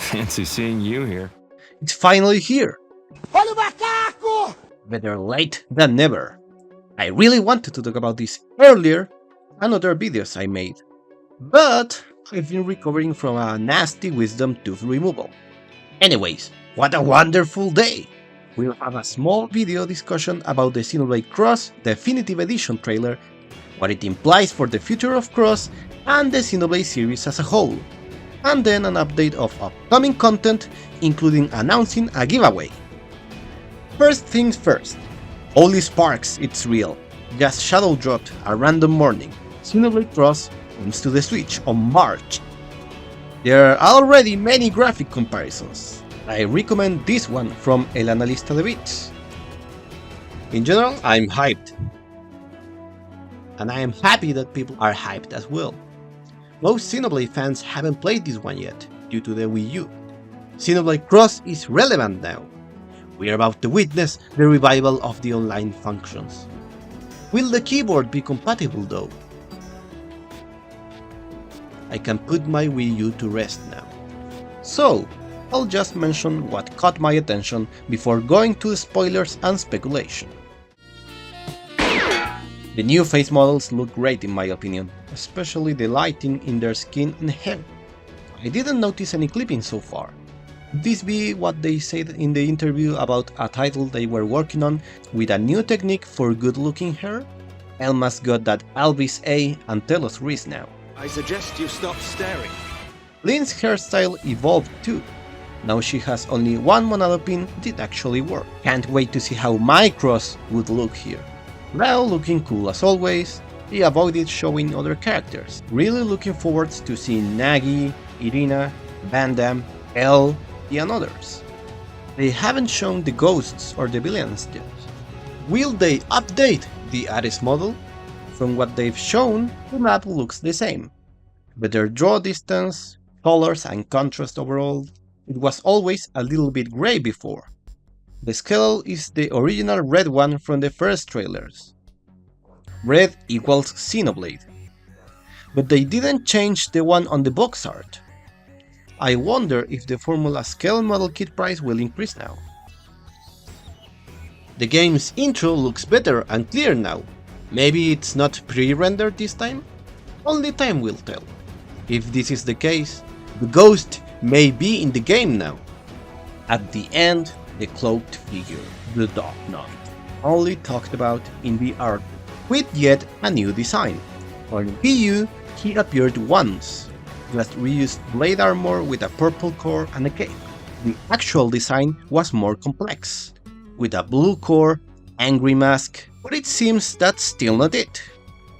Fancy seeing you here. It's finally here! Better late than never. I really wanted to talk about this earlier and other videos I made, but I've been recovering from a nasty wisdom tooth removal. Anyways, what a wonderful day! We'll have a small video discussion about the Xenoblade Cross Definitive Edition trailer, what it implies for the future of Cross and the Xenoblade series as a whole, and then an update of upcoming content, including announcing a giveaway. First things first, Holy Sparks, it's real. Just shadow dropped a random morning. Xenoblade Cross comes to the Switch on March. There are already many graphic comparisons. I recommend this one from El Analista de Bits. In general, I'm hyped. And I am happy that people are hyped as well. Most Xenoblade fans haven't played this one yet, due to the Wii U. Xenoblade Cross is relevant now. We are about to witness the revival of the online functions. Will the keyboard be compatible though? I can put my Wii U to rest now. So, I'll just mention what caught my attention before going to spoilers and speculation. The new face models look great in my opinion, especially the lighting in their skin and hair. I didn't notice any clipping so far. Could this be what they said in the interview about a title they were working on with a new technique for good-looking hair? Elma's got that Alvis A and Telos Reese now. I suggest you stop staring. Lynn's hairstyle evolved too. Now she has only one monado pin, it actually worked. Can't wait to see how my Cross would look here. Now looking cool as always, they avoided showing other characters. Really looking forward to seeing Nagi, Irina, Vandam, Elle, and others. They haven't shown the ghosts or the villains yet. Will they update the Ares model? From what they've shown, the map looks the same. Better draw distance, colors and contrast overall. It was always a little bit grey before. The skell is the original red one from the first trailers. Red equals Xenoblade. But they didn't change the one on the box art. I wonder if the Formula Scale model kit price will increase now. The game's intro looks better and clear now. Maybe it's not pre-rendered this time? Only time will tell. If this is the case, the ghost may be in the game now. At the end, the cloaked figure, the Dark Knight, only talked about in the art, with yet a new design. On Wii U, he appeared once. Just reused blade armor with a purple core and a cape. The actual design was more complex, with a blue core, angry mask, but it seems that's still not it.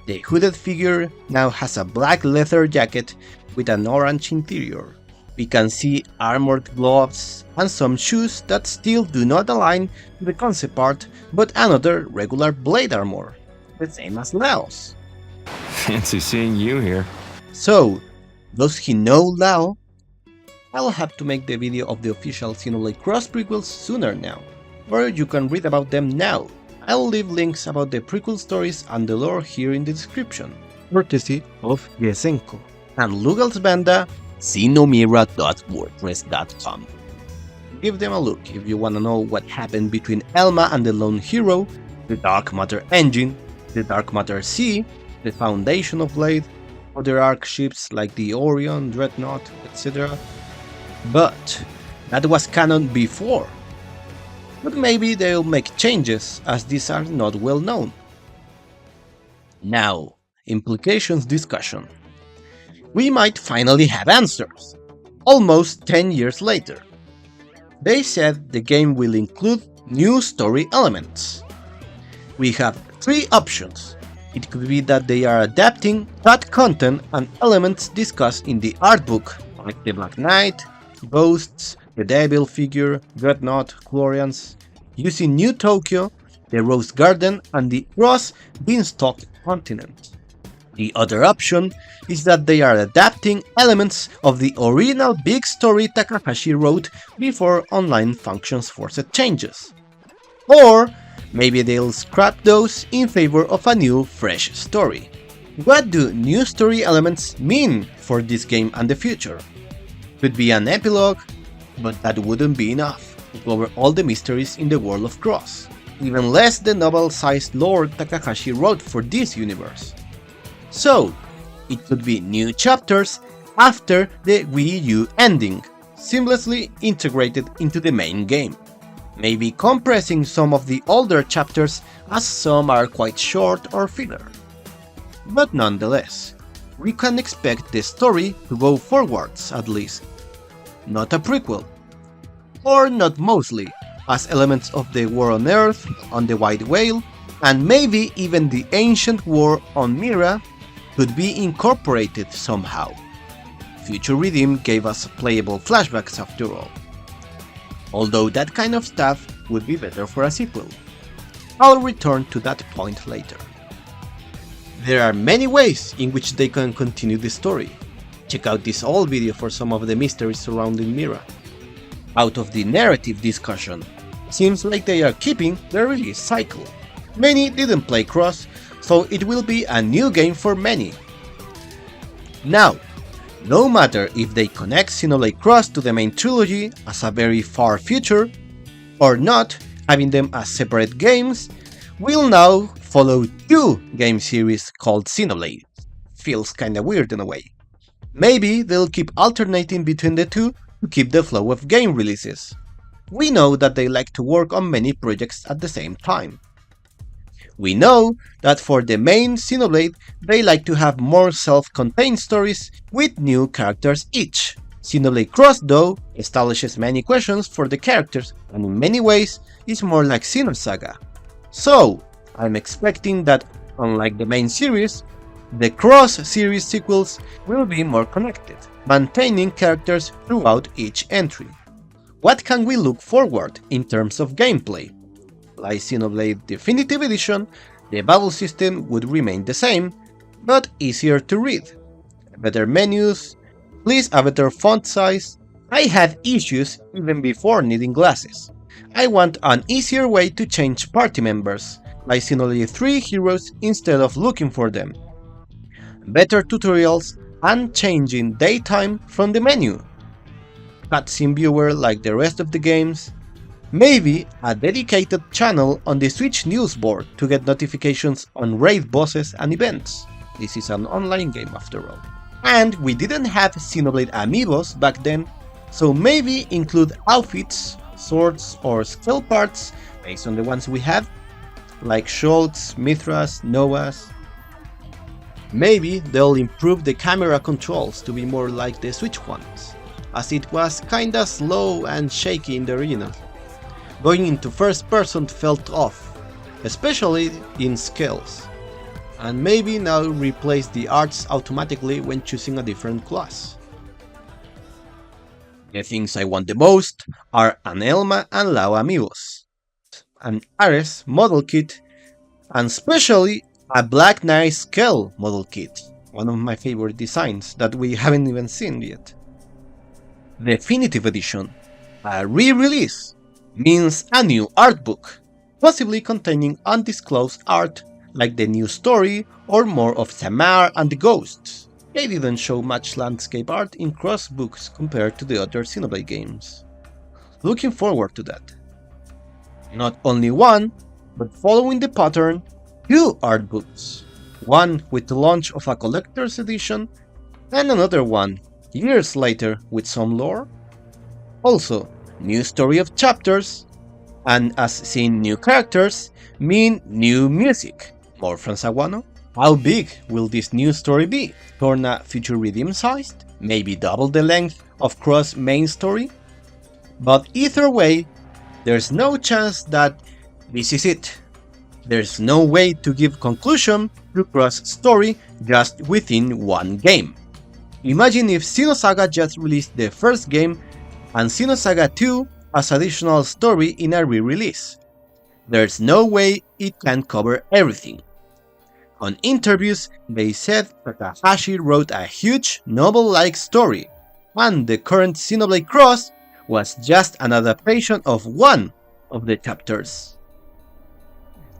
The hooded figure now has a black leather jacket with an orange interior. We can see armored gloves and some shoes that still do not align to the concept art, but another regular blade armor, the same as Lao's. Fancy seeing you here. So, does he know Lao? I'll have to make the video of the official Xenoblade Cross prequels sooner now, or you can read about them now. I'll leave links about the prequel stories and the lore here in the description, courtesy of Gessenkou and Lugalbanda xenomira.wordpress.com. Give them a look if you wanna know what happened between Elma and the Lone Hero, the Dark Matter engine, the Dark Matter Sea, the Foundation of Blade, other arc ships like the Orion, Dreadnought, etc. But that was canon before. But maybe they'll make changes as these are not well known. Now, implications discussion. We might finally have answers, almost 10 years later. They said the game will include new story elements. We have three options. It could be that they are adapting cut content and elements discussed in the art book, like the Black Knight, Ghosts, the Devil figure, Dreadnought, Glorians, using New Tokyo, the Rose Garden and the Cross Beanstalk continent. The other option is that they are adapting elements of the original big story Takahashi wrote before online functions forced changes. Or maybe they'll scrap those in favor of a new, fresh story. What do new story elements mean for this game and the future? Could be an epilogue, But that wouldn't be enough to cover all the mysteries in the world of Cross, even less the novel-sized lore Takahashi wrote for this universe. So, it could be new chapters after the Wii U ending, seamlessly integrated into the main game. Maybe compressing some of the older chapters as some are quite short or filler. But nonetheless, we can expect the story to go forwards at least. Not a prequel. Or not mostly, as elements of the War on Earth, on the White Whale, and maybe even the ancient war on Mira could be incorporated somehow. Future Redeem gave us playable flashbacks after all. Although that kind of stuff would be better for a sequel. I'll return to that point later. There are many ways in which they can continue the story. Check out this old video for some of the mysteries surrounding Mira. Out of the narrative discussion, seems like they are keeping the release cycle. Many didn't play Cross, so it will be a new game for many. Now, no matter if they connect Xenoblade Cross to the main trilogy as a very far future, or not, having them as separate games, we'll now follow two game series called Xenoblade. Feels kinda weird in a way. Maybe they'll keep alternating between the two to keep the flow of game releases. We know that they like to work on many projects at the same time. We know that for the main Xenoblade, they like to have more self-contained stories with new characters each. Xenoblade Cross, though, establishes many questions for the characters and in many ways is more like Xenosaga. So, I'm expecting that, unlike the main series, the Cross series sequels will be more connected, maintaining characters throughout each entry. What can we look forward in terms of gameplay? Like Xenoblade Definitive Edition, the battle system would remain the same, but easier to read. Better menus, please a better font size. I had issues even before needing glasses. I want an easier way to change party members, like Xenoblade 3 heroes instead of looking for them. Better tutorials and changing daytime from the menu. Cutscene viewer like the rest of the games. Maybe a dedicated channel on the Switch news board to get notifications on raid bosses and events. This is an online game after all. And we didn't have Xenoblade amiibos back then, so maybe include outfits, swords or skell parts based on the ones we have, like Schultz, Mithras, Noah's. Maybe they'll improve the camera controls to be more like the Switch ones, as it was kinda slow and shaky in the original. Going into first person felt off, especially in skills, and maybe now replace the arts automatically when choosing a different class. The things I want the most are an Elma and Lau amiibos, an Ares model kit, and especially a Black Knight Skell model kit, one of my favorite designs that we haven't even seen yet. Definitive Edition, a re-release, means a new art book, possibly containing undisclosed art like the new story or more of Samar and the Ghosts. They didn't show much landscape art in Cross books compared to the other Xenoblade games. Looking forward to that. Not only one, but following the pattern, two art books. One with the launch of a collector's edition, and another one years later with some lore. Also, new story of chapters, and as seeing new characters mean new music. More from Sawano? How big will this new story be? Torna Future Redeem sized? Maybe double the length of Cross main story? But either way, there's no chance that this is it. There's no way to give conclusion to Cross story just within one game. Imagine if Xenosaga just released the first game and Xenosaga 2 as additional story in a re-release. There's no way it can cover everything. On interviews, they said Takahashi wrote a huge novel-like story, and the current Xenoblade Cross was just an adaptation of one of the chapters.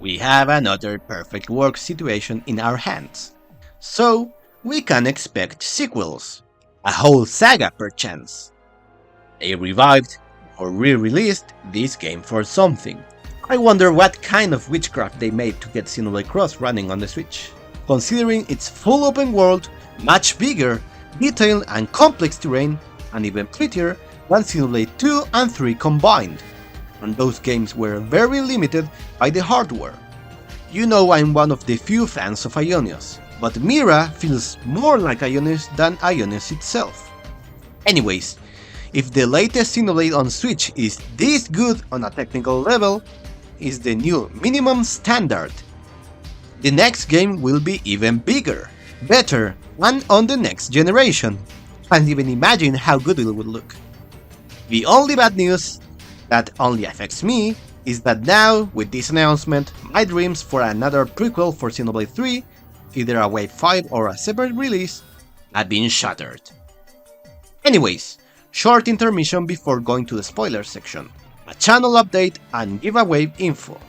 We have another perfect work situation in our hands, so we can expect sequels, a whole saga perchance. They revived or re-released this game for something. I wonder what kind of witchcraft they made to get Xenoblade Cross running on the Switch, considering its full open world, much bigger, detailed and complex terrain, and even prettier than Xenoblade 2 and 3 combined. And those games were very limited by the hardware. You know I'm one of the few fans of Ionios, but Mira feels more like Ionios than Ionios itself. Anyways, if the latest Xenoblade on Switch is this good on a technical level, is the new minimum standard, the next game will be even bigger, better, and on the next generation. Can't even imagine how good it would look. The only bad news that only affects me is that now, with this announcement, my dreams for another prequel for Xenoblade 3, either a Wave 5 or a separate release, have been shattered. Anyways, short intermission before going to the spoiler section, a channel update and giveaway info.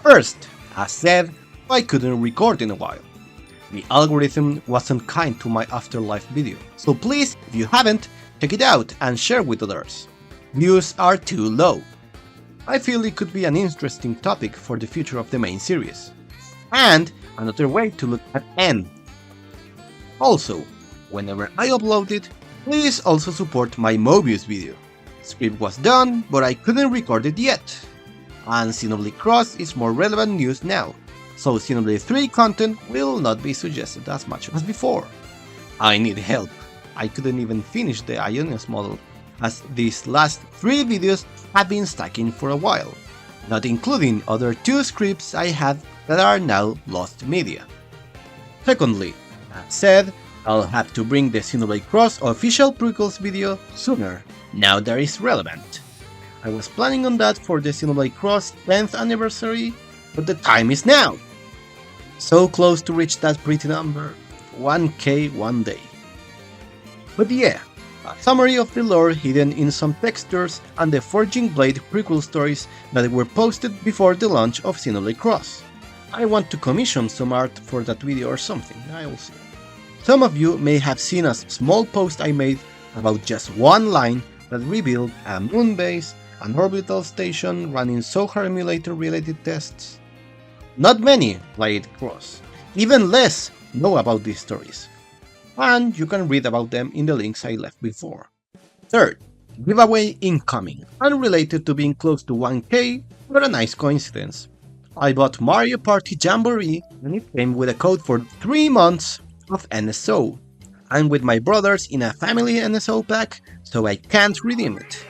First, as said, I couldn't record in a while. The algorithm wasn't kind to my Afterlife video, so please, if you haven't, check it out and share with others. Views are too low. I feel it could be an interesting topic for the future of the main series. And another way to look at N. Also, whenever I upload it, please also support my Mobius video. Script was done, but I couldn't record it yet. And Xenoblade Cross is more relevant news now, so Xenoblade 3 content will not be suggested as much as before. I need help. I couldn't even finish the Ionios model, as these last 3 videos have been stacking for a while, not including other 2 scripts I had that are now lost media. Secondly, as said, I'll have to bring the Xenoblade Cross official prequels video sooner, now that it's relevant. I was planning on that for the Xenoblade Cross 10th anniversary, but the time is now! So close to reach that pretty number, 1k one day. But yeah, a summary of the lore hidden in some textures and the Forging Blade prequel stories that were posted before the launch of Xenoblade Cross. I want to commission some art for that video or something, I will see. Some of you may have seen a small post I made about just one line that revealed a moon base, an orbital station running Sohar emulator related tests. Not many played Cross, even less know about these stories, and you can read about them in the links I left before. Third, giveaway incoming, unrelated to being close to 1k, but a nice coincidence. I bought Mario Party Jamboree and it came with a code for 3 months of NSO. I'm with my brothers in a family NSO pack, so I can't redeem it.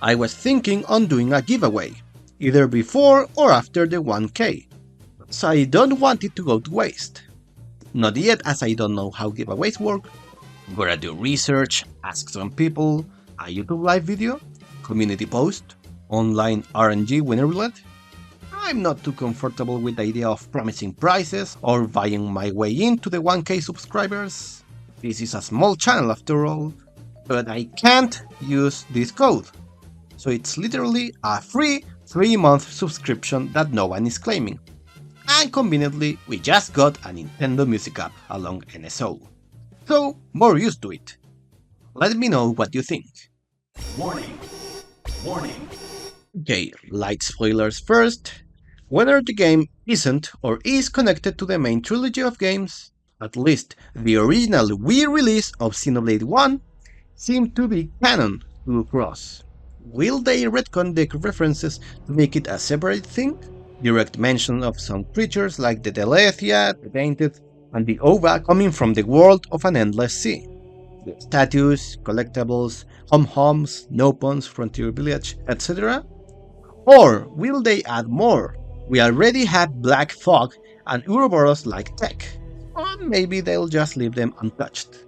I was thinking on doing a giveaway, either before or after the 1k, so I don't want it to go to waste. Not yet, as I don't know how giveaways work. Gotta do research, ask some people, a YouTube live video, community post, online RNG winner roulette. I'm not too comfortable with the idea of promising prizes or buying my way into the 1k subscribers. This is a small channel after all, but I can't use this code. So it's literally a free 3-month subscription that no one is claiming. And conveniently, we just got a Nintendo Music app along NSO. So, more used to it. Let me know what you think. Warning. Warning. Okay, light spoilers first. Whether the game isn't or is connected to the main trilogy of games, at least the original Wii release of Xenoblade 1 seemed to be canon to Cross. Will they retcon the references to make it a separate thing? Direct mention of some creatures like the Delethia, the Tainted, and the Ova coming from the world of an endless sea. The statues, collectibles, hom-homs, nopons, frontier village, etc. Or will they add more? We already have Black Fog and Ouroboros-like tech, or maybe they'll just leave them untouched.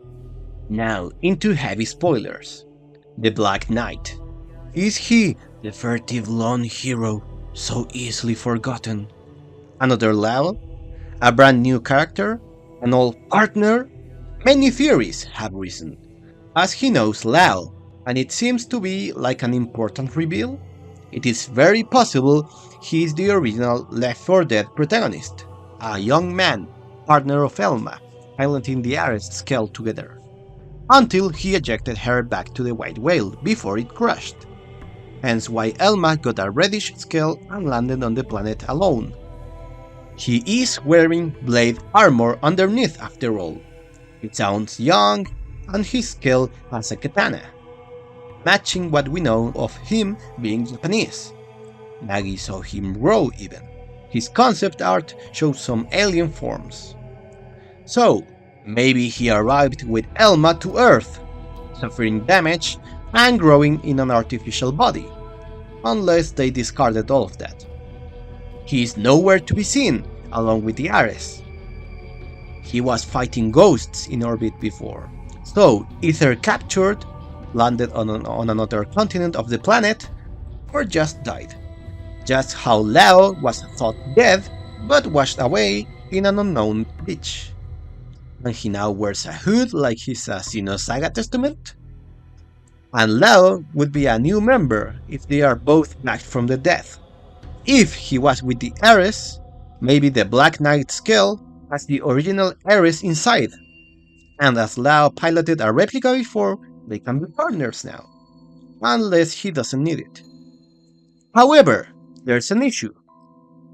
Now into heavy spoilers. The Black Knight. Is he the furtive lone hero so easily forgotten? Another Lao? A brand new character? An old partner? Many theories have risen, as he knows Lao, and it seems to be like an important reveal. It is very possible he is the original Left 4 Dead protagonist, a young man, partner of Elma, piloting the Ares skell together. until he ejected her back to the white whale before it crashed. Hence why Elma got a reddish skell and landed on the planet alone. He is wearing blade armor underneath after all. He sounds young, and his skell has a katana, matching what we know of him being Japanese. Nagi saw him grow even. His concept art shows some alien forms. So, maybe he arrived with Elma to Earth, suffering damage and growing in an artificial body, unless they discarded all of that. He is nowhere to be seen, along with the Ares. He was fighting ghosts in orbit before, so either captured, landed on another continent of the planet, or just died. Just how Lao was thought dead, but washed away in an unknown beach. And he now wears a hood like he's a Xenosaga Testament? And Lao would be a new member if they are both back from the dead. If he was with the Ares, maybe the Black Knight skell has the original Ares inside, and as Lao piloted a replica before, they can be partners now, unless he doesn't need it. However, there's an issue.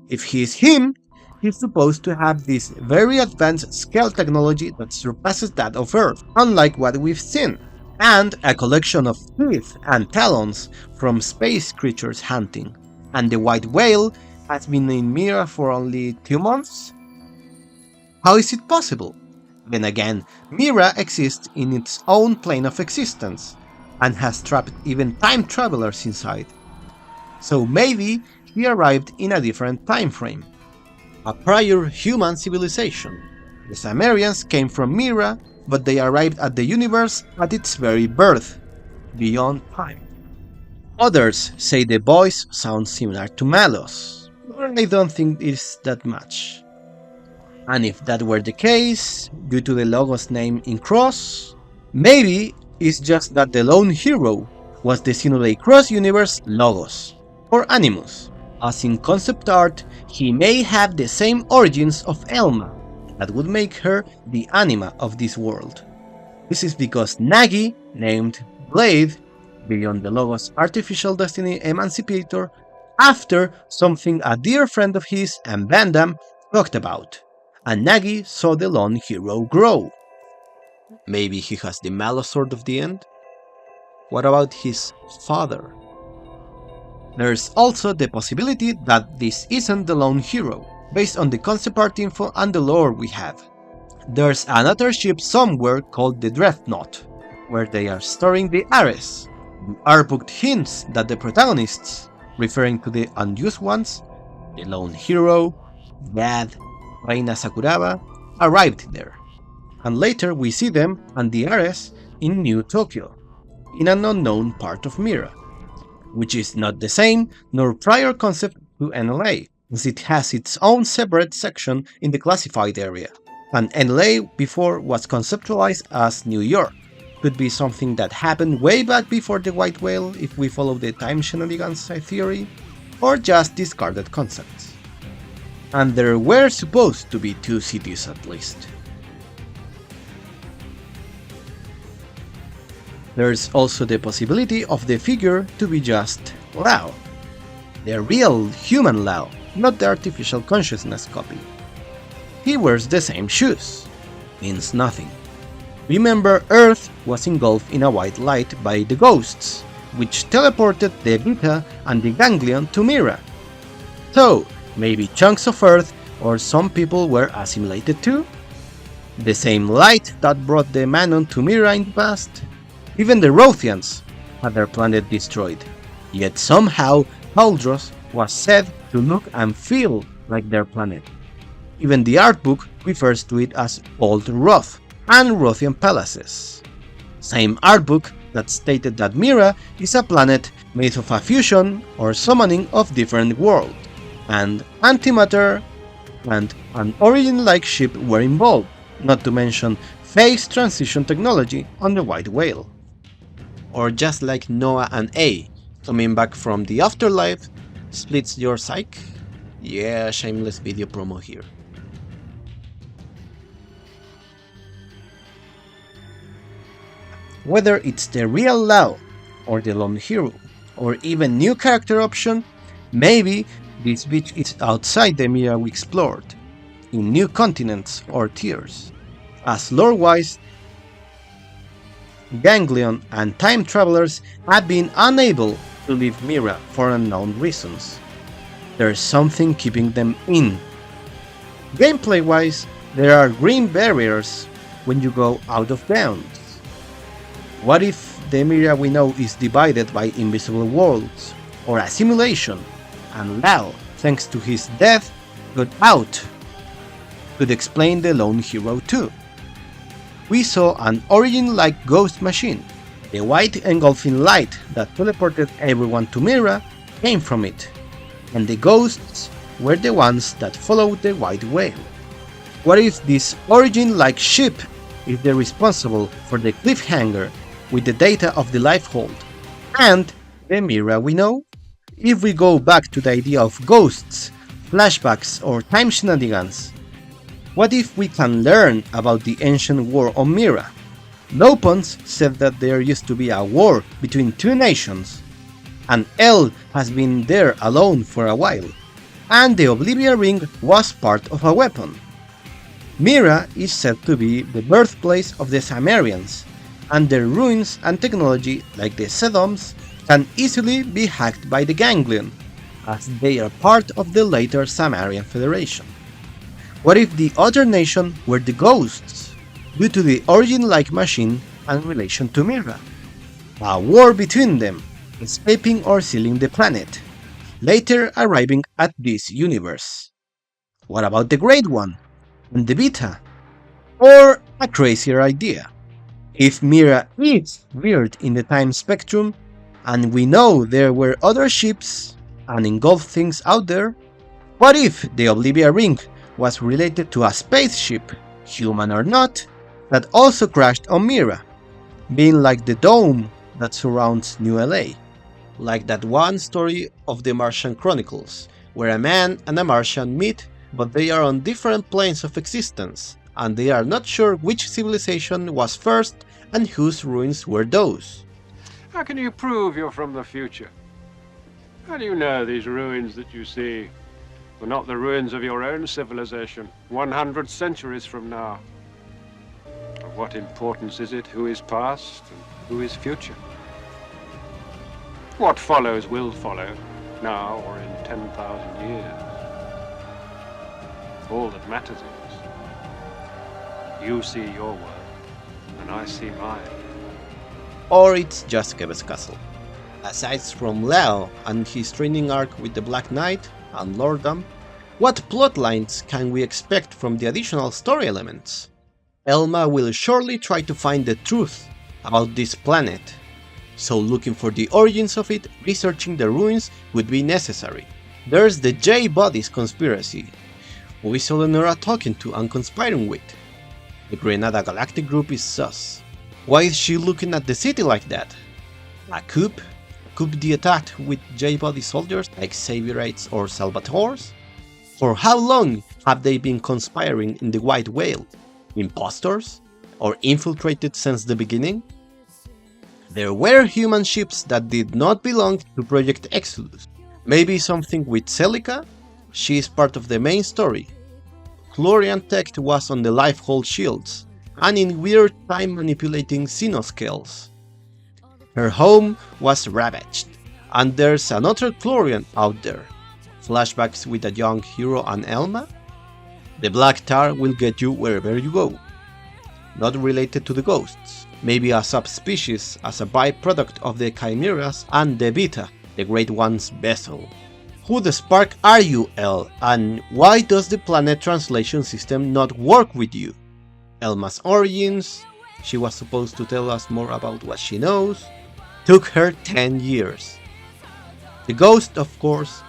If he's him, he's supposed to have this very advanced scale technology that surpasses that of Earth, unlike what we've seen, and a collection of teeth and talons from space creatures hunting. And the white whale has been in Mira for only 2 months? How is it possible? Then again, Mira exists in its own plane of existence, and has trapped even time travelers inside. So maybe he arrived in a different time frame, a prior human civilization. The Sumerians came from Mira, but they arrived at the universe at its very birth, beyond time. Others say the voice sounds similar to Malos, but I don't think it's that much. And if that were the case, due to the Logos name in Cross, maybe it's just that the lone hero was the Xenoblade Cross universe Logos, or Animus, as in concept art he may have the same origins of Elma, that would make her the anima of this world. This is because Nagi, named Blade, beyond the Logos artificial destiny emancipator, after something a dear friend of his and Vandam talked about, and Nagi saw the lone hero grow. Maybe he has the Malos sword of the end? What about his father? There's also the possibility that this isn't the lone hero, based on the concept art info and the lore we have. There's another ship somewhere called the Dreadnought, where they are storing the Ares. The artbook hints that the protagonists, referring to the unused ones, the lone hero, Gad, Reina Sakuraba, arrived there. And later we see them and the Ares in New Tokyo, in an unknown part of Mira, which is not the same nor prior concept to NLA, as it has its own separate section in the classified area, and NLA before was conceptualized as New York. Could be something that happened way back before the white whale if we follow the time shenanigans theory, or just discarded concepts. And there were supposed to be 2 cities at least. There's also the possibility of the figure to be just Lao, the real human Lao, not the artificial consciousness copy. He wears the same shoes. Means nothing. Remember, Earth was engulfed in a white light by the ghosts, which teleported the Vita and the Ganglion to Mira. So, maybe chunks of Earth or some people were assimilated too? The same light that brought the Manon to Mira in the past? Even the Rothians had their planet destroyed, yet somehow Haldros was said to look and feel like their planet. Even the artbook refers to it as Old Roth and Rothian Palaces. Same artbook that stated that Mira is a planet made of a fusion or summoning of different worlds, and antimatter and an origin-like ship were involved, not to mention phase transition technology on the white whale. Or just like Noah and A, coming back from the afterlife, splits your psyche? Yeah, shameless video promo here. Whether it's the real Lao, or the lone hero, or even new character option, maybe this beach is outside the Mira we explored, in new continents or tiers. As lore-wise, Ganglion and time travelers have been unable to leave Mira for unknown reasons. There's something keeping them in. Gameplay-wise, there are green barriers when you go out of bounds. What if the Mira we know is divided by invisible worlds, or a simulation, and Lao, thanks to his death, got out? Could explain the lone hero too. We saw an origin-like ghost machine. The white engulfing light that teleported everyone to Mira came from it, and the ghosts were the ones that followed the white whale. What if this origin-like ship is the responsible for the cliffhanger with the data of the Lifehold and the Mira we know? If we go back to the idea of ghosts, flashbacks or time shenanigans, what if we can learn about the ancient war on Mira? Lopons said that there used to be a war between two nations, and El has been there alone for a while, and the Oblivion Ring was part of a weapon. Mira is said to be the birthplace of the Sumerians, and their ruins and technology, like the Sedoms, can easily be hacked by the Ganglion, as they are part of the later Sumerian Federation. What if the other nation were the ghosts, due to the origin-like machine and relation to Mira? A war between them, escaping or sealing the planet, later arriving at this universe. What about the Great One and the Beta? Or a crazier idea. If Mira is weird in the time spectrum, and we know there were other ships and engulfed things out there, what if the Oblivion Ring was related to a spaceship, human or not, that also crashed on Mira, being like the dome that surrounds New LA? Like that one story of the Martian Chronicles, where a man and a Martian meet, but they are on different planes of existence, and they are not sure which civilization was first and whose ruins were those. How can you prove you're from the future? How do you know these ruins that you see were not the ruins of your own civilization 100 centuries from now? Of what importance is it who is past and who is future? What follows will follow, now or in 10,000 years. All that matters is, you see your world, and I see mine. Or it's just Keves Castle. Aside from Lao and his training arc with the Black Knight and Lordom, what plotlines can we expect from the additional story elements? Elma will surely try to find the truth about this planet, so looking for the origins of it, researching the ruins would be necessary. There's the J-Bodies conspiracy, who is Eleonora talking to and conspiring with? The Grenada Galactic Group is sus. Why is she looking at the city like that? A coup? Could be attacked with J-Body soldiers like Saviorites or Salvatores? For how long have they been conspiring in the White Whale? Impostors? Or infiltrated since the beginning? There were human ships that did not belong to Project Exodus. Maybe something with Celica? She is part of the main story. Chlorian Tech was on the Lifehold shields, and in weird time manipulating xenoskells. Her home was ravaged, and there's another Chlorian out there. Flashbacks with a young hero and Elma? The Black Tar will get you wherever you go. Not related to the ghosts, maybe a subspecies as a byproduct of the Chimeras and the Beta, the Great One's vessel. Who the spark are you, El, and why does the planet translation system not work with you? Elma's origins, she was supposed to tell us more about what she knows, took her 10 years. The Ghost, of course,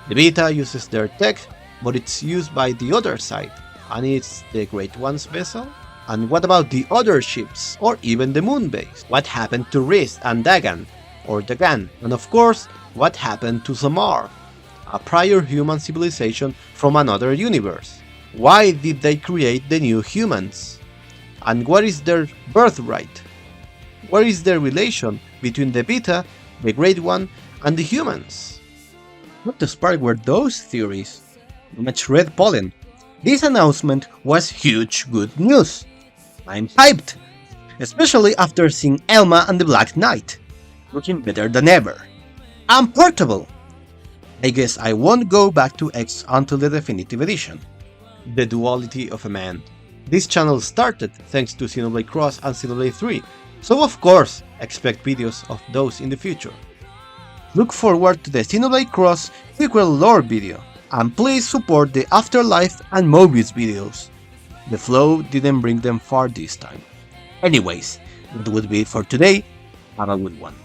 the Beta uses their tech, but it's used by the other side, and it's the Great One's vessel? And what about the other ships, or even the moon base? What happened to Riz and Dagan, or Dagan? And of course, what happened to Zamar, a prior human civilization from another universe? Why did they create the new humans? And what is their birthright? Where is the relation between the beta, the Great One, and the humans? What the spark were those theories? Much red pollen. This announcement was huge good news. I'm hyped, especially after seeing Elma and the Black Knight, looking better than ever. And portable! I guess I won't go back to X until the definitive edition. The duality of a man. This channel started thanks to Xenoblade Cross and Xenoblade 3, so of course expect videos of those in the future. Look forward to the Xenoblade Cross Prequel lore video, and please support the Afterlife and Mobius videos. The flow didn't bring them far this time. Anyways, that would be it for today. Have a good one.